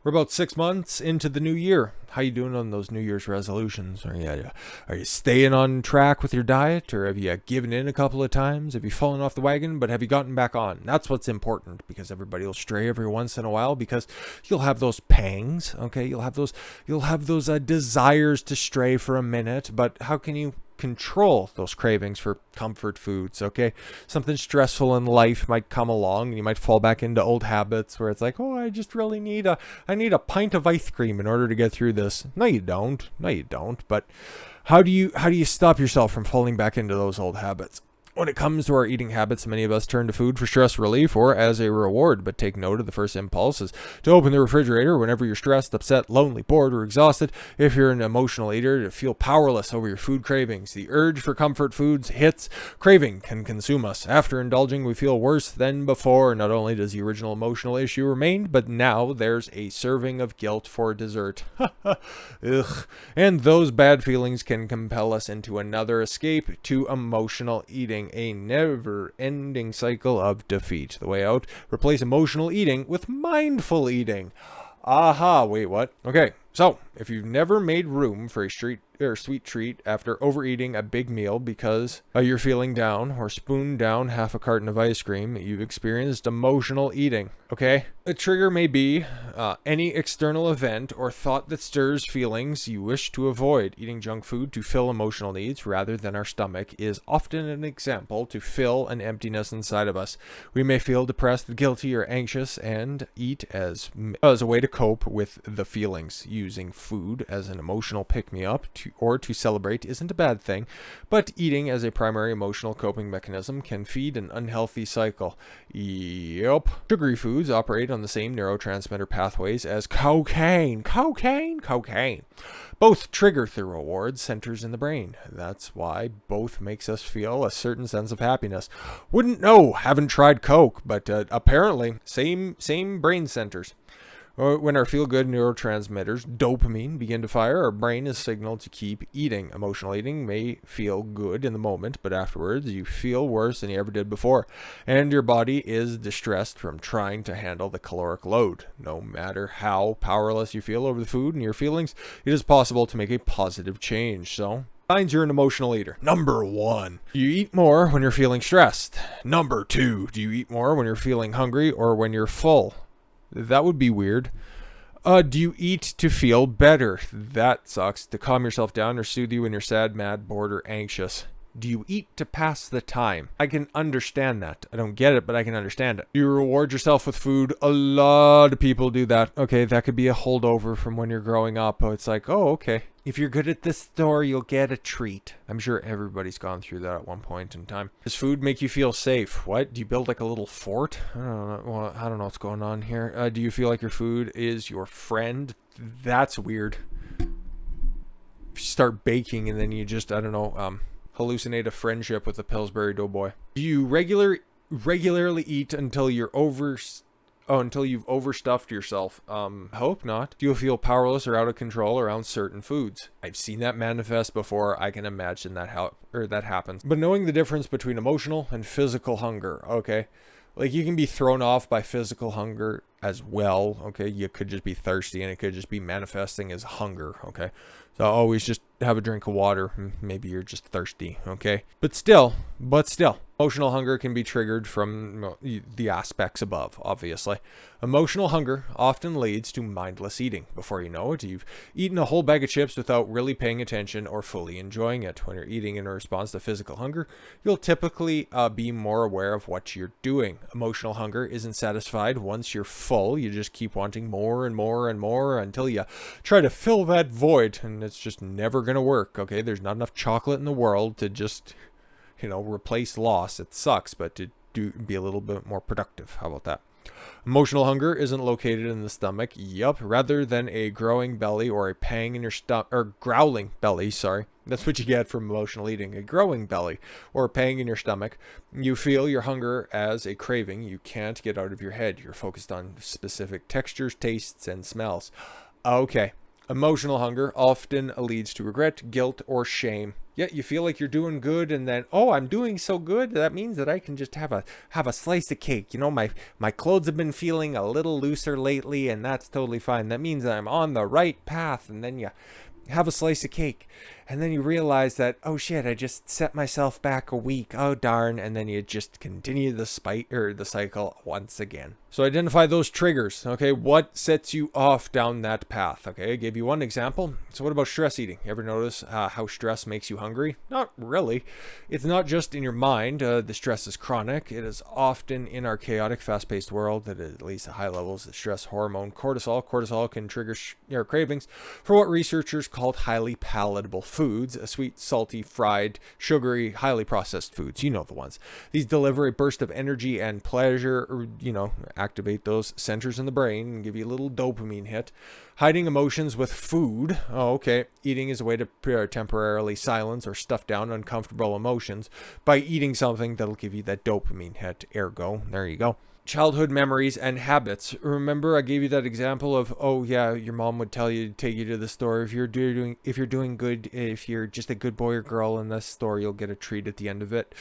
We're about 6 months into the new year. How you doing on those New Year's resolutions? Are you staying on track with your diet, or have you given in a couple of times? Have you fallen off the wagon, but have you gotten back on? That's what's important, because everybody will stray every once in a while, because you'll have those pangs. Okay, you'll have those desires to stray for a minute, but how can you control those cravings for comfort foods? Okay, something stressful in life might come along and you might fall back into old habits where it's like, oh, I just really need a pint of ice cream in order to get through this. No you don't, but how do you stop yourself from falling back into those old habits? When it comes to our eating habits, many of us turn to food for stress relief or as a reward, but take note of the first impulse is to open the refrigerator whenever you're stressed, upset, lonely, bored, or exhausted. If you're an emotional eater, to feel powerless over your food cravings. The urge for comfort foods hits. Craving can consume us. After indulging, we feel worse than before. Not only does the original emotional issue remain, but now there's a serving of guilt for dessert. Ugh. And those bad feelings can compel us into another escape to emotional eating. A never-ending cycle of defeat. The way out: replace emotional eating with mindful eating. Aha, wait, what? Okay, so if you've never made room for a sweet treat after overeating a big meal because you're feeling down, or spooned down half a carton of ice cream, you've experienced emotional eating. Okay, a trigger may be any external event or thought that stirs feelings you wish to avoid. Eating junk food to fill emotional needs rather than our stomach is often an example to fill an emptiness inside of us. We may feel depressed, guilty, or anxious, and eat as a way to cope with the feelings. Using food as an emotional pick-me-up or to celebrate isn't a bad thing, but eating as a primary emotional coping mechanism can feed an unhealthy cycle. Yup. Sugary foods operate on the same neurotransmitter pathways as cocaine. Both trigger the reward centers in the brain. That's why both makes us feel a certain sense of happiness. Wouldn't know, haven't tried coke, but apparently same brain centers. When our feel-good neurotransmitters, dopamine, begin to fire, our brain is signaled to keep eating. Emotional eating may feel good in the moment, but afterwards you feel worse than you ever did before, and your body is distressed from trying to handle the caloric load. No matter how powerless you feel over the food and your feelings, it is possible to make a positive change. So, signs you're an emotional eater. Number 1, do you eat more when you're feeling stressed? Number 2, do you eat more when you're feeling hungry or when you're full? That would be weird. Do you eat to feel better? That sucks. To calm yourself down or soothe you when you're sad, mad, bored, or anxious. Do you eat to pass the time? I can understand that. I don't get it, but I can understand it. Do you reward yourself with food? A lot of people do that. Okay, that could be a holdover from when you're growing up. It's like, oh, okay. If you're good at this store, you'll get a treat. I'm sure everybody's gone through that at one point in time. Does food make you feel safe? What? Do you build like a little fort? I don't know. Well, I don't know what's going on here. Do you feel like your food is your friend? That's weird. If you start baking and then you just, I don't know, hallucinate a friendship with a Pillsbury Doughboy. Do you regularly eat until you're until you've overstuffed yourself? Hope not. Do you feel powerless or out of control around certain foods? I've seen that manifest before. I can imagine that happens. But knowing the difference between emotional and physical hunger, okay? Like, you can be thrown off by physical hunger as well, okay? You could just be thirsty and it could just be manifesting as hunger, okay? So always just have a drink of water. Maybe you're just thirsty, okay? But still, emotional hunger can be triggered from the aspects above, obviously. Emotional hunger often leads to mindless eating. Before you know it, you've eaten a whole bag of chips without really paying attention or fully enjoying it. When you're eating in response to physical hunger, you'll typically be more aware of what you're doing. Emotional hunger isn't satisfied once you're full. You just keep wanting more and more and more until you try to fill that void, and it's just never going to work, okay? There's not enough chocolate in the world to just replace loss. It sucks, but to be a little bit more productive. How about that? Emotional hunger isn't located in the stomach, rather than a growing belly or a pang in your stomach, or growling belly, sorry. That's what you get from emotional eating, a growing belly or a pang in your stomach. You feel your hunger as a craving you can't get out of your head. You're focused on specific textures, tastes, and smells. Okay. Emotional hunger often leads to regret, guilt, or shame. Yeah, you feel like you're doing good, and then, oh, I'm doing so good, that means that I can just have a slice of cake. You know, my clothes have been feeling a little looser lately, and that's totally fine. That means that I'm on the right path. And then you have a slice of cake, and then you realize that, oh shit, I just set myself back a week. Oh darn. And then you just continue the cycle once again. So identify those triggers. Okay, what sets you off down that path? Okay, I gave you one example. So what about stress eating? You ever notice how stress makes you hungry? Not really. It's not just in your mind. The stress is chronic. It is often in our chaotic, fast-paced world that at least at high levels, the stress hormone cortisol. Cortisol can trigger cravings for what researchers called highly palatable foods, sweet, salty, fried, sugary, highly processed foods. You know the ones. These deliver a burst of energy and pleasure, or, activate those centers in the brain and give you a little dopamine hit. Hiding emotions with food. Oh, okay. Eating is a way to temporarily silence or stuff down uncomfortable emotions by eating something that'll give you that dopamine hit. Ergo, there you go. Childhood memories and habits. Remember, I gave you that example of, oh yeah, your mom would tell you to take you to the store. If you're doing good, if you're just a good boy or girl in the store, you'll get a treat at the end of it.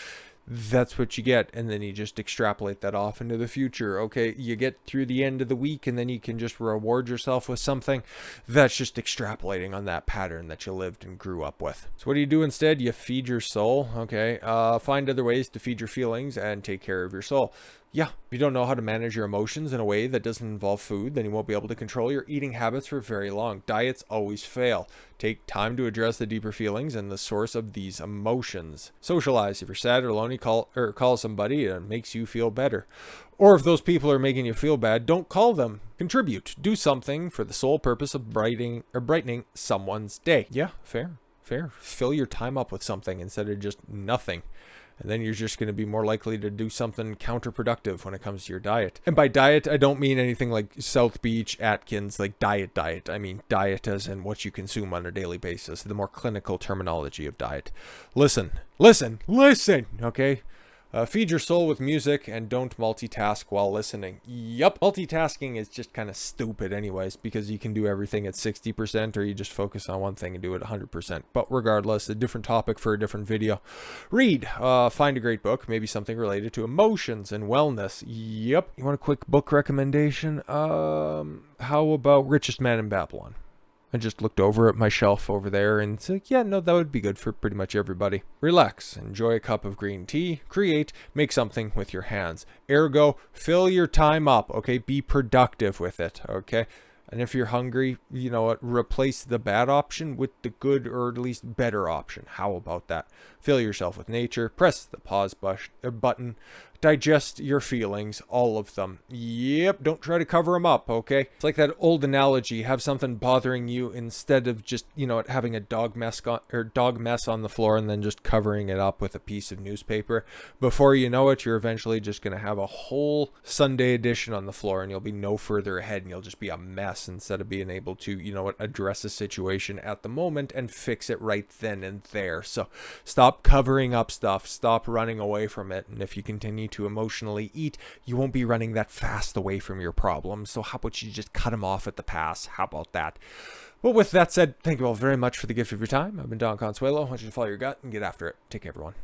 That's what you get. And then you just extrapolate that off into the future. Okay, you get through the end of the week, and then you can just reward yourself with something. That's just extrapolating on that pattern that you lived and grew up with. So what do you do instead? You feed your soul. Okay, find other ways to feed your feelings and take care of your soul. Yeah, if you don't know how to manage your emotions in a way that doesn't involve food, then you won't be able to control your eating habits for very long. Diets always fail. Take time to address the deeper feelings and the source of these emotions. Socialize. If you're sad or lonely, call somebody. It makes you feel better. Or if those people are making you feel bad, don't call them. Contribute. Do something for the sole purpose of brightening someone's day. Yeah, fair. Fill your time up with something instead of just nothing. And then you're just going to be more likely to do something counterproductive when it comes to your diet. And by diet, I don't mean anything like South Beach, Atkins, like diet. I mean diet as in what you consume on a daily basis, the more clinical terminology of diet. Listen, okay? Feed your soul with music and don't multitask while listening. Yup, multitasking is just kind of stupid anyways, because you can do everything at 60% or you just focus on one thing and do it 100%. But regardless, a different topic for a different video. Read, find a great book, maybe something related to emotions and wellness. Yep. You want a quick book recommendation? How about Richest Man in Babylon? I just looked over at my shelf over there and said, yeah, no, that would be good for pretty much everybody. Relax, enjoy a cup of green tea, create, make something with your hands. Ergo, fill your time up, okay? Be productive with it, okay? And if you're hungry, you know what? Replace the bad option with the good or at least better option. How about that? Fill yourself with nature. Press the pause button. Digest your feelings, all of them. Yep, don't try to cover them up, okay? It's like that old analogy, have something bothering you instead of just, having a dog mess on the floor and then just covering it up with a piece of newspaper. Before you know it, you're eventually just going to have a whole Sunday edition on the floor and you'll be no further ahead and you'll just be a mess instead of being able to, address a situation at the moment and fix it right then and there. So stop covering up stuff, stop running away from it, and if you continue to emotionally eat, you won't be running that fast away from your problems. So how about you just cut them off at the pass? How about that? Well, with that said, thank you all very much for the gift of your time. I've been Don Consuelo. I want you to follow your gut and get after it. Take care, everyone.